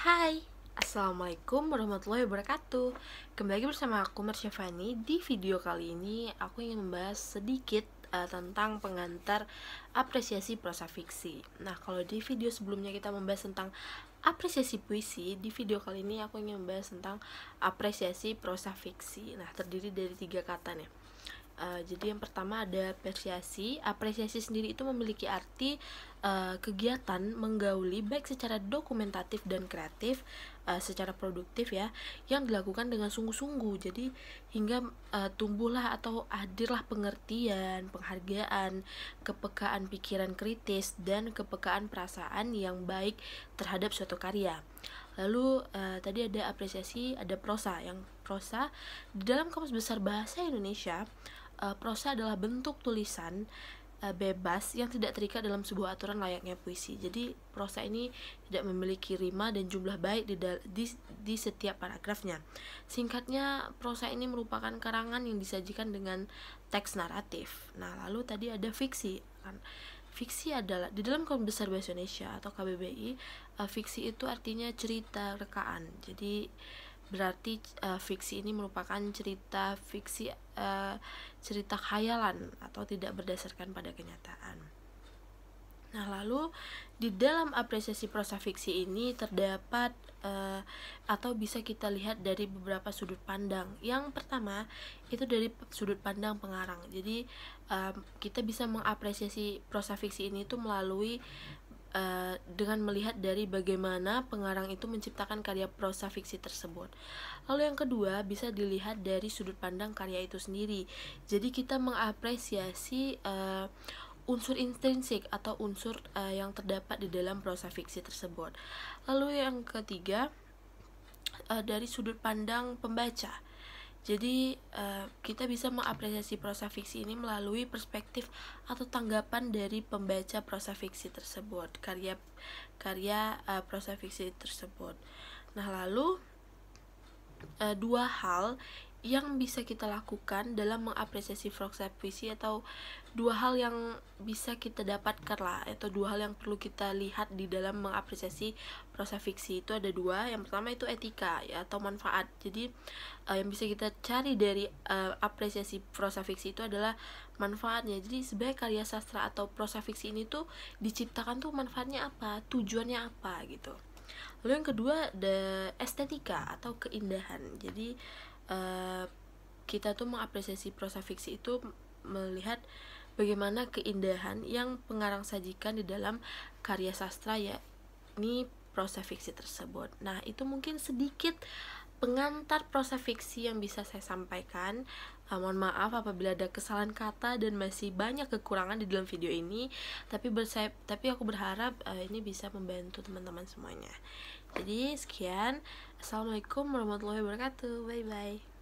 Hai, Assalamualaikum warahmatullahi wabarakatuh. Kembali lagi bersama aku Marsyafani. Di video kali ini aku ingin membahas sedikit tentang pengantar apresiasi prosa fiksi. Nah, kalau di video sebelumnya kita membahas tentang apresiasi puisi, di video kali ini aku ingin membahas tentang apresiasi prosa fiksi. Nah, terdiri dari 3 kata nih. Jadi yang pertama ada apresiasi. Apresiasi sendiri itu memiliki arti kegiatan menggauli baik secara dokumentatif dan kreatif, secara produktif ya, yang dilakukan dengan sungguh-sungguh. Jadi hingga tumbuhlah atau hadirlah pengertian, penghargaan, kepekaan pikiran kritis dan kepekaan perasaan yang baik terhadap suatu karya. Lalu tadi ada apresiasi, ada prosa. Yang prosa di dalam Kamus Besar Bahasa Indonesia, prosa adalah bentuk tulisan bebas yang tidak terikat dalam sebuah aturan layaknya puisi. Jadi prosa ini tidak memiliki rima dan jumlah bait di setiap paragrafnya. Singkatnya, prosa ini merupakan karangan yang disajikan dengan teks naratif. Nah, lalu tadi ada fiksi. Fiksi adalah di dalam Kamus Besar Bahasa Indonesia atau KBBI, fiksi itu artinya cerita rekaan. Jadi berarti fiksi ini merupakan cerita fiksi, cerita khayalan atau tidak berdasarkan pada kenyataan. Nah, lalu di dalam apresiasi prosa fiksi ini terdapat atau bisa kita lihat dari beberapa sudut pandang. Yang pertama itu dari sudut pandang pengarang. Jadi kita bisa mengapresiasi prosa fiksi ini itu melalui dengan melihat dari bagaimana pengarang itu menciptakan karya prosa fiksi tersebut. Lalu yang kedua bisa dilihat dari sudut pandang karya itu sendiri. Jadi kita mengapresiasi unsur intrinsik atau unsur yang terdapat di dalam prosa fiksi tersebut. Lalu yang ketiga dari sudut pandang pembaca. Jadi kita bisa mengapresiasi prosa fiksi ini melalui perspektif atau tanggapan dari pembaca prosa fiksi tersebut, karya prosa fiksi tersebut. Nah, lalu dua hal yang bisa kita lakukan dalam mengapresiasi prosa fiksi, atau dua hal yang bisa kita dapatkan lah, atau dua hal yang perlu kita lihat di dalam mengapresiasi prosa fiksi itu ada dua. Yang pertama itu etika ya, atau manfaat. Jadi yang bisa kita cari dari apresiasi prosa fiksi itu adalah manfaatnya. Jadi sebagai karya sastra atau prosa fiksi ini tuh diciptakan tuh manfaatnya apa, tujuannya apa gitu. Lalu yang kedua ada estetika atau keindahan. Jadi kita tuh mengapresiasi prosa fiksi itu melihat bagaimana keindahan yang pengarang sajikan di dalam karya sastra, yakni prosa fiksi tersebut. Nah, itu mungkin sedikit pengantar prosa fiksi yang bisa saya sampaikan. Mohon maaf apabila ada kesalahan kata dan masih banyak kekurangan di dalam video ini, tapi aku berharap ini bisa membantu teman-teman semuanya. Jadi sekian, assalamualaikum warahmatullahi wabarakatuh, bye bye.